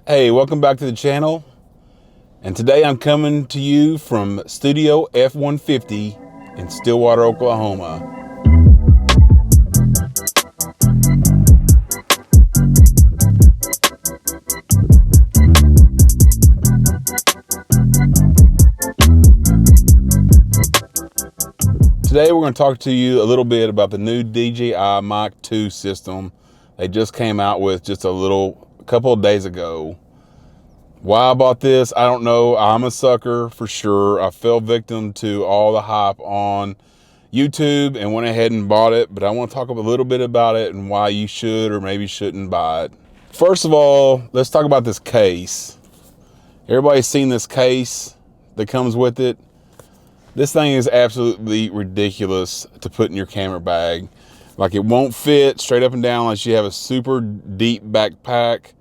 Hey, welcome back to the channel. And today I'm coming to you from Studio F-150 in Stillwater, Oklahoma. Today we're going to talk to you a little bit about the new DJI Mic 2 system they just came out with just a couple of days ago. Why I bought this, I don't know. I'm a sucker for sure. I fell victim to all the hype on YouTube and went ahead and bought it, but I want to talk a little bit about it and why you should or maybe shouldn't buy it. First of all, let's talk about this case. Everybody's seen this case that comes with it. This thing is absolutely ridiculous to put in your camera bag. Like, it won't fit straight up and down unless you have a super deep backpack.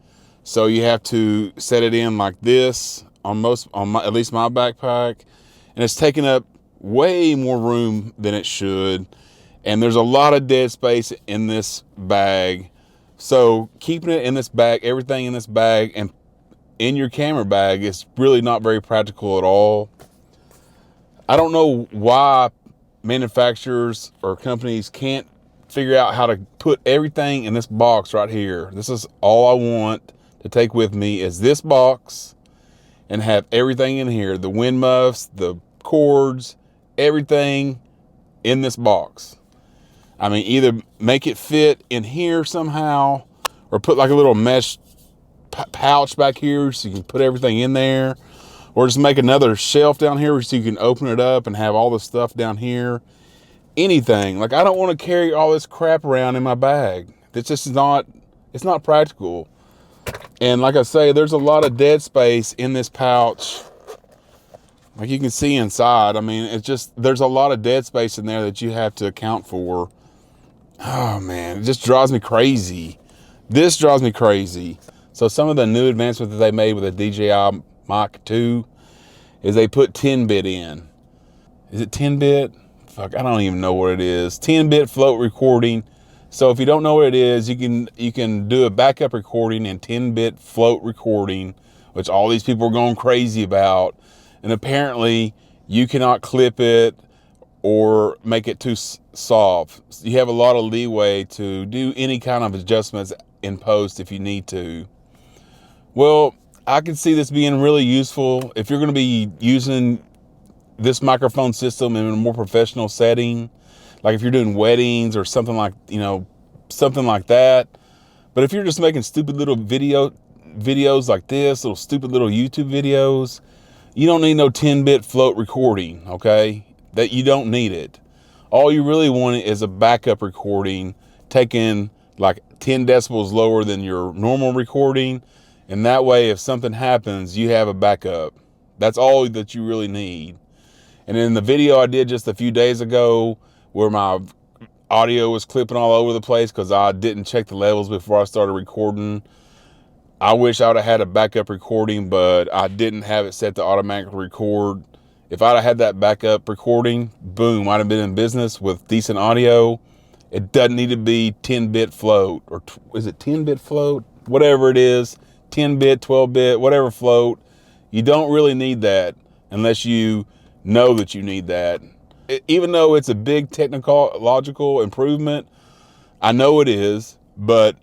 So you have to set it in like this on at least my backpack. And it's taking up way more room than it should. And there's a lot of dead space in this bag. So keeping it in this bag, everything in this bag and in your camera bag is really not very practical at all. I don't know why manufacturers or companies can't figure out how to put everything in this box right here. This is all I want to take with me is this box and have everything in here. The wind muffs, the cords, everything in this box. I mean, either make it fit in here somehow or put like a little mesh pouch back here so you can put everything in there. Or just make another shelf down here so you can open it up and have all the stuff down here. Anything. Like, I don't want to carry all this crap around in my bag. It's just it's not practical. And like I say, there's a lot of dead space in this pouch. Like you can see inside. I mean, there's a lot of dead space in there that you have to account for. Oh man, it just drives me crazy. This drives me crazy. So some of the new advancements that they made with the DJI Mic 2 is they put 10-bit in. Is it 10-bit? Fuck, I don't even know what it is. 10-bit float recording. So if you don't know what it is, you can do a backup recording in 10-bit float recording, which all these people are going crazy about. And apparently you cannot clip it or make it too soft. You have a lot of leeway to do any kind of adjustments in post if you need to. Well, I can see this being really useful if you're going to be using this microphone system in a more professional setting, like if you're doing weddings or something like that. But if you're just making stupid little videos like this, little stupid little YouTube videos, you don't need no 10-bit float recording, okay? That you don't need it. All you really want is a backup recording taken like 10 decibels lower than your normal recording. And that way, if something happens, you have a backup. That's all that you really need. And in the video I did just a few days ago, where my audio was clipping all over the place because I didn't check the levels before I started recording, I wish I would have had a backup recording, but I didn't have it set to automatically record. If I'd have had that backup recording, boom, I'd have been in business with decent audio. It doesn't need to be 10-bit float, or is it 10-bit float? Whatever it is. 10-bit, 12-bit, whatever float. You don't really need that unless you know that you need that. Even though it's a big technological improvement, I know it is, but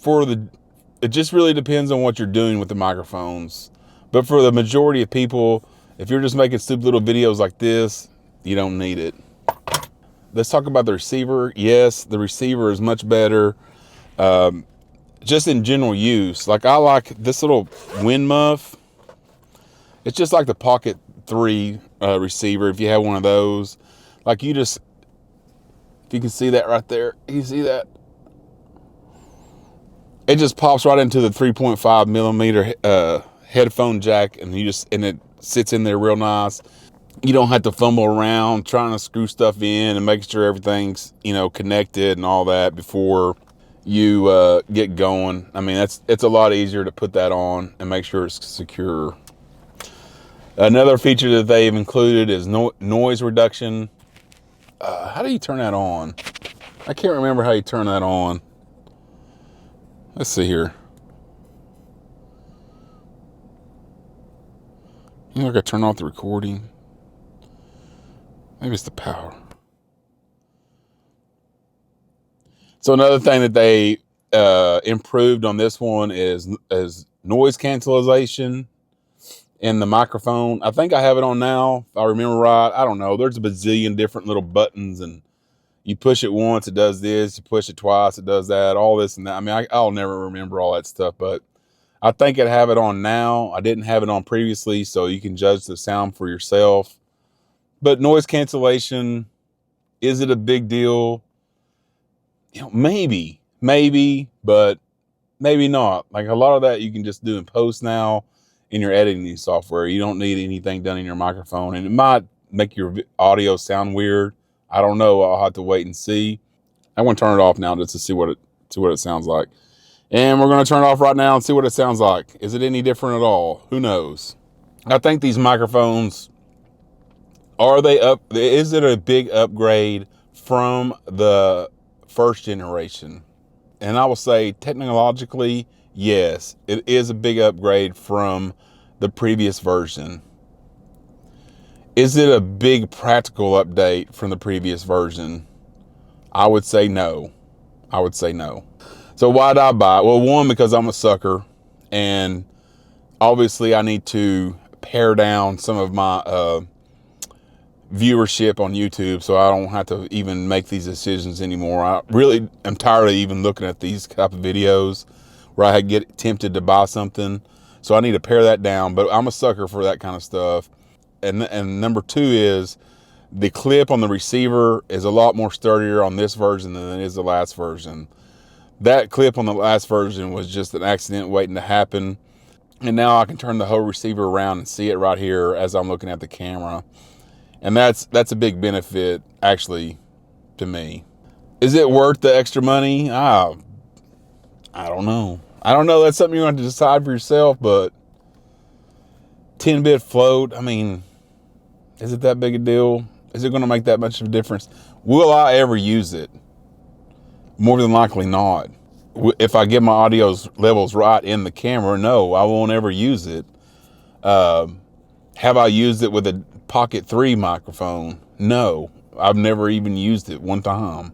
it just really depends on what you're doing with the microphones. But for the majority of people, if you're just making stupid little videos like this, you don't need it. Let's talk about the receiver. Yes, the receiver is much better. Just in general use. Like, I like this little wind muff. It's just like the Pocket 3 receiver, if you have one of those. Like, if you can see that right there, you see that? It just pops right into the 3.5 millimeter headphone jack, and it sits in there real nice. You don't have to fumble around trying to screw stuff in and making sure everything's, connected and all that before you get going. I mean, it's a lot easier to put that on and make sure it's secure. Another feature that they've included is noise reduction. How do you turn that on? I can't remember how you turn that on. Let's see here. You know, I gotta turn off the recording. Maybe it's the power. So another thing that they improved on this one is noise cancellation in the microphone. I think I have it on now, if I remember right. I don't know. There's a bazillion different little buttons, and you push it once, it does this. You push it twice, it does that. All this and that. I mean, I'll never remember all that stuff, but I think I have it on now. I didn't have it on previously, so you can judge the sound for yourself. But noise cancellation, is it a big deal? You know, maybe, but maybe not. Like a lot of that you can just do in post now in your editing software. You don't need anything done in your microphone, and it might make your audio sound weird. I don't know. I'll have to wait and see. I'm going to turn it off now just to see what it sounds like. And we're going to turn it off right now and see what it sounds like. Is it any different at all? Who knows? I think these microphones, is it a big upgrade from the first generation? And I will say technologically, yes, it is a big upgrade from the previous version. Is it a big practical update from the previous version? I would say no. So why did I buy it? Well, one, because I'm a sucker, and obviously I need to pare down some of my viewership on YouTube, so I don't have to even make these decisions anymore. I really am tired of even looking at these type of videos where I get tempted to buy something. So I need to pare that down, but I'm a sucker for that kind of stuff. And number two is the clip on the receiver is a lot more sturdier on this version than it is the last version. That clip on the last version was just an accident waiting to happen. And now I can turn the whole receiver around and see it right here as I'm looking at the camera. And that's a big benefit, actually, to me. Is it worth the extra money? I don't know. That's something you're going to decide for yourself, but 10-bit float, I mean, is it that big a deal? Is it going to make that much of a difference? Will I ever use it? More than likely not. If I get my audio levels right in the camera, no, I won't ever use it. Have I used it with a Pocket 3 microphone? No, I've never even used it one time.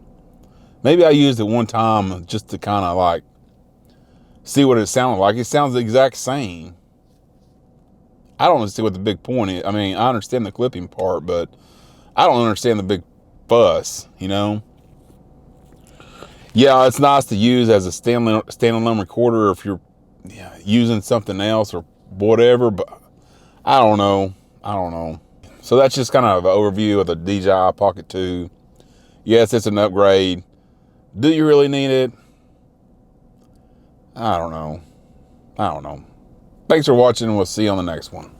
Maybe I used it one time just to kind of like see what it sounded like. It sounds the exact same. I don't understand what the big point is. I mean, I understand the clipping part, but I don't understand the big fuss, you know? Yeah, it's nice to use as a standalone recorder if you're using something else or whatever, but I don't know. So that's just kind of an overview of the DJI Pocket 2. Yes, it's an upgrade. Do you really need it? I don't know. Thanks for watching, and we'll see you on the next one.